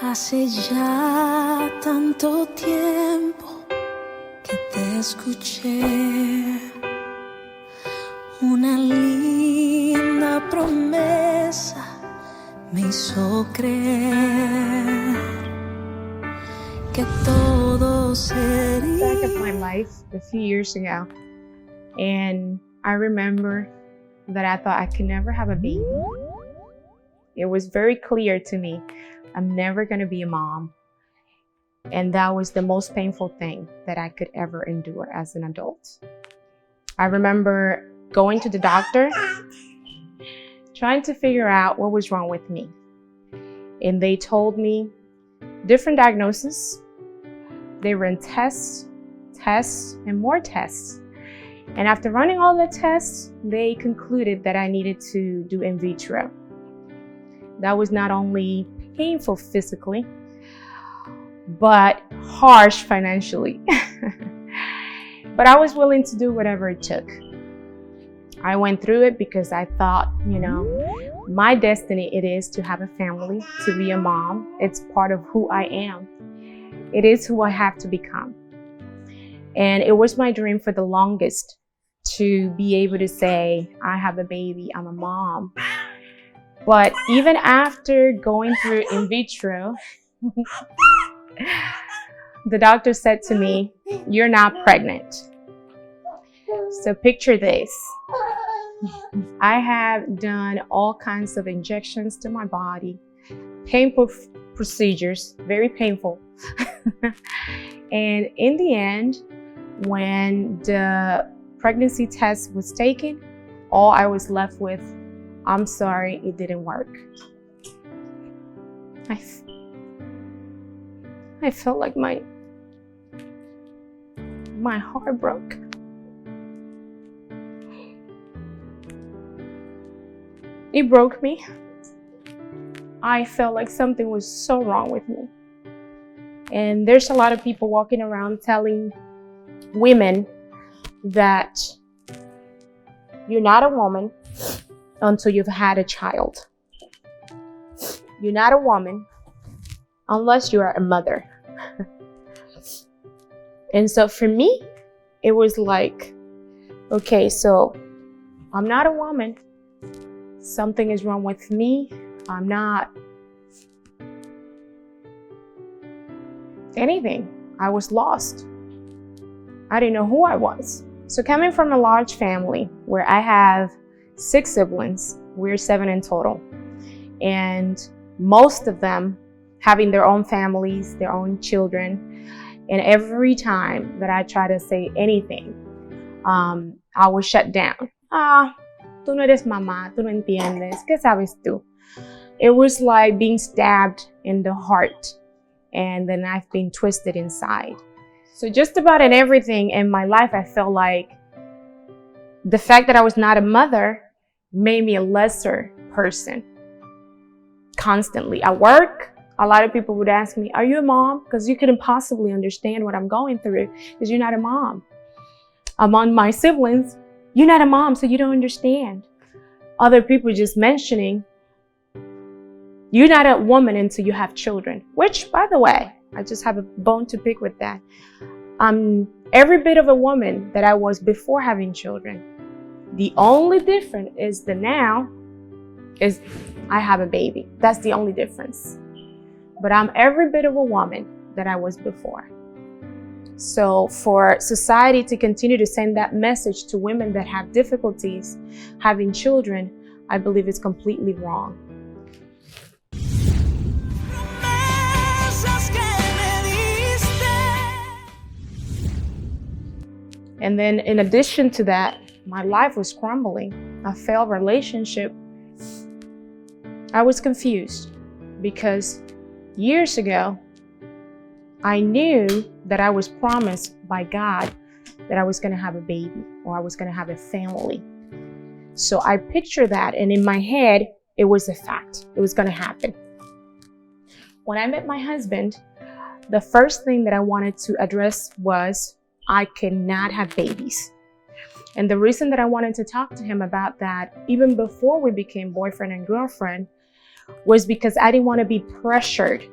Hace ya tanto tiempo que te escuché, una linda promesa me hizo creer que todo sería. Back of my life a few years ago, and I remember that I thought I could never have a baby. It was very clear to me, I'm never going to be a mom. And that was the most painful thing that I could ever endure as an adult. I remember going to the doctor, trying to figure out what was wrong with me. And they told me different diagnoses. They ran tests, and more tests. And after running all the tests, they concluded that I needed to do in vitro. That was not only painful physically, but harsh financially. But I was willing to do whatever it took. I went through it because I thought, my destiny it is to have a family, to be a mom. It's part of who I am. It is who I have to become. And it was my dream for the longest to be able to say, I have a baby, I'm a mom. But even after going through in vitro, the doctor said to me, you're not pregnant. So picture this. I have done all kinds of injections to my body, painful procedures, very painful. And in the end, when the pregnancy test was taken, all I was left with, I'm sorry, it didn't work. I felt like my heart broke. It broke me. I felt like something was so wrong with me. And there's a lot of people walking around telling women that you're not a woman until you've had a child. You're not a woman unless you are a mother. And so for me, it was like, okay, so I'm not a woman. Something is wrong with me. I'm not anything. I was lost. I didn't know who I was. So coming from a large family where I have 6 siblings, we're 7 in total, and most of them having their own families, their own children, and every time that I try to say anything, I was shut down. Tú no eres mamá, tú no entiendes, ¿qué sabes tú? It was like being stabbed in the heart, and then I've been twisted inside. So just about in everything in my life, I felt like the fact that I was not a mother made me a lesser person. Constantly at work, a lot of people would ask me, are you a mom? Because you couldn't possibly understand what I'm going through because you're not a mom. Among my siblings, you're not a mom, so you don't understand. Other people just mentioning, you're not a woman until you have children, which, by the way, I just have a bone to pick with that. I'm every bit of a woman that I was before having children. The only difference is that now is I have a baby. That's the only difference. But I'm every bit of a woman that I was before. So for society to continue to send that message to women that have difficulties having children, I believe it's completely wrong. And then in addition to that, my life was crumbling. A failed relationship. I was confused because years ago, I knew that I was promised by God that I was going to have a baby or I was going to have a family. So I pictured that, and in my head, it was a fact. It was going to happen. When I met my husband, the first thing that I wanted to address was I cannot have babies. And the reason that I wanted to talk to him about that, even before we became boyfriend and girlfriend, was because I didn't want to be pressured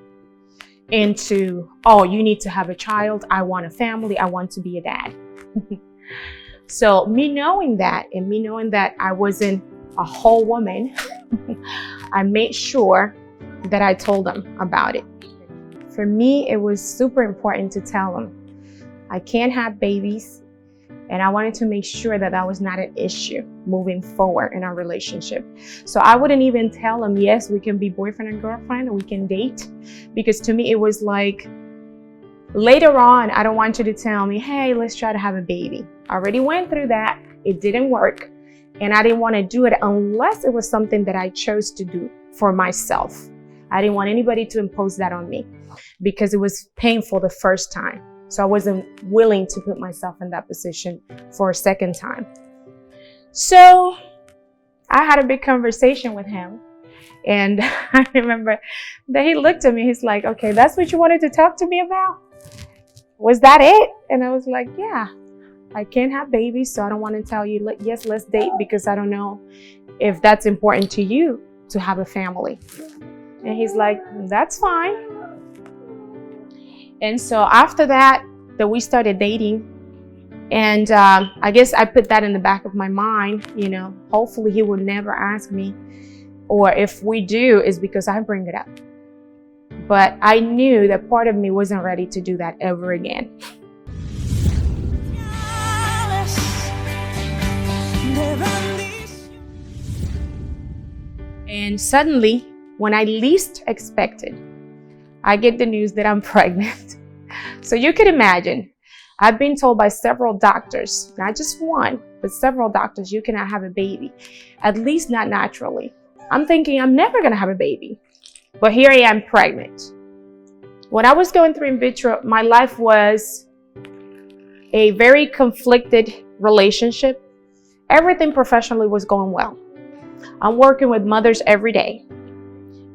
into, oh, you need to have a child. I want a family. I want to be a dad. So me knowing that and me knowing that I wasn't a whole woman, I made sure that I told them about it. For me, it was super important to tell them I can't have babies, and I wanted to make sure that that was not an issue moving forward in our relationship. So I wouldn't even tell them, yes, we can be boyfriend and girlfriend, or we can date, because to me it was like, later on, I don't want you to tell me, hey, let's try to have a baby. I already went through that. It didn't work. And I didn't want to do it unless it was something that I chose to do for myself. I didn't want anybody to impose that on me because it was painful the first time. So I wasn't willing to put myself in that position for a second time. So I had a big conversation with him. And I remember that he looked at me. He's like, okay, that's what you wanted to talk to me about? Was that it? And I was like, yeah, I can't have babies, so I don't want to tell you, yes, let's date, because I don't know if that's important to you to have a family. And he's like, that's fine. And so after that we started dating. And I guess I put that in the back of my mind, you know, hopefully he will never ask me, or if we do, is because I bring it up. But I knew that part of me wasn't ready to do that ever again. And suddenly, when I least expected, I get the news that I'm pregnant. So you could imagine, I've been told by several doctors, not just one, but several doctors, you cannot have a baby, at least not naturally. I'm thinking I'm never gonna have a baby. But here I am pregnant. When I was going through in vitro, my life was a very conflicted relationship. Everything professionally was going well. I'm working with mothers every day.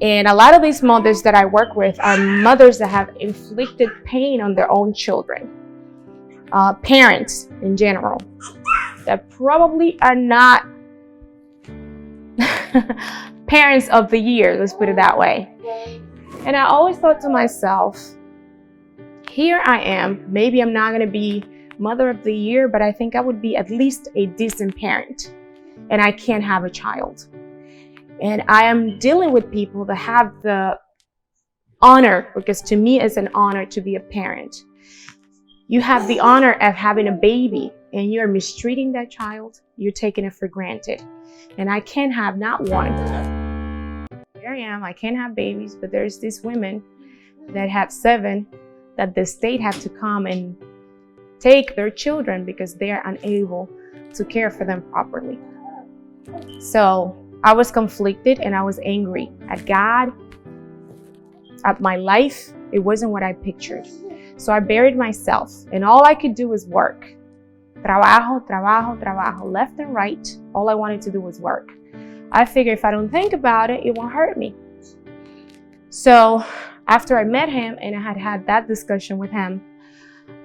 And a lot of these mothers that I work with are mothers that have inflicted pain on their own children. Parents in general that probably are not parents of the year, let's put it that way. And I always thought to myself, here I am, maybe I'm not going to be mother of the year, but I think I would be at least a decent parent, and I can't have a child. And I am dealing with people that have the honor, because to me it's an honor to be a parent. You have the honor of having a baby, and you're mistreating that child. You're taking it for granted. And I can't have not one. Here I am, I can't have babies, but there's these women that have 7 that the state have to come and take their children because they are unable to care for them properly. So I was conflicted and I was angry at God, at my life. It wasn't what I pictured. So I buried myself, and all I could do was work. Trabajo, trabajo, trabajo, left and right. All I wanted to do was work. I figured if I don't think about it, it won't hurt me. So after I met him and I had had that discussion with him,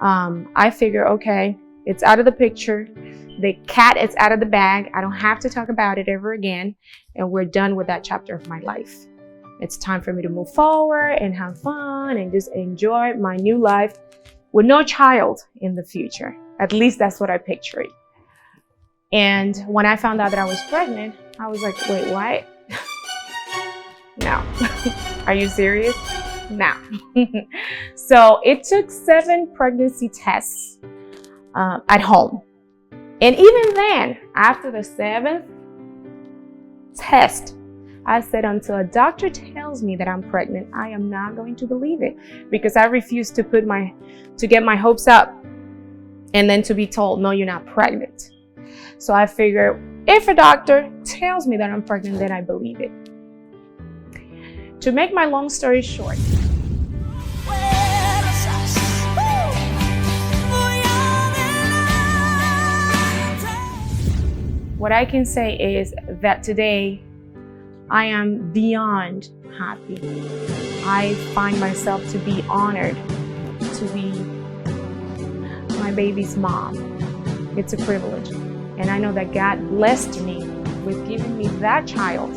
I figured, okay, it's out of the picture. The cat is out of the bag. I don't have to talk about it ever again. And we're done with that chapter of my life. It's time for me to move forward and have fun and just enjoy my new life with no child in the future. At least that's what I pictured. And when I found out that I was pregnant, I was like, wait, what? No. Are you serious? No. So it took 7 pregnancy tests at home. And even then, after the 7th test, I said, until a doctor tells me that I'm pregnant, I am not going to believe it, because I refuse to get my hopes up and then to be told, no, you're not pregnant. So I figured, if a doctor tells me that I'm pregnant, then I believe it. To make my long story short, what I can say is that today I am beyond happy. I find myself to be honored to be my baby's mom. It's a privilege. And I know that God blessed me with giving me that child,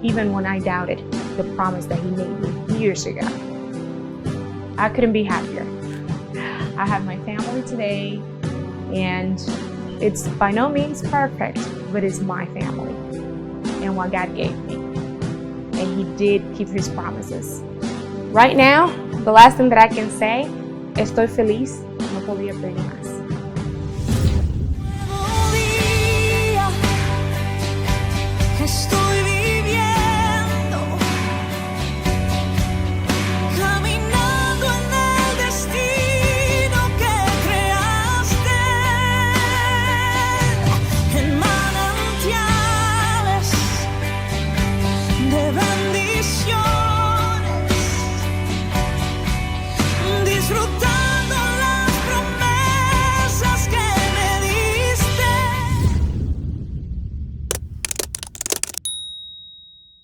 even when I doubted the promise that He made me years ago. I couldn't be happier. I have my family today, and it's by no means perfect, but it's my family and what God gave me. And He did keep His promises. Right now, the last thing that I can say, estoy feliz, no podía pedir más.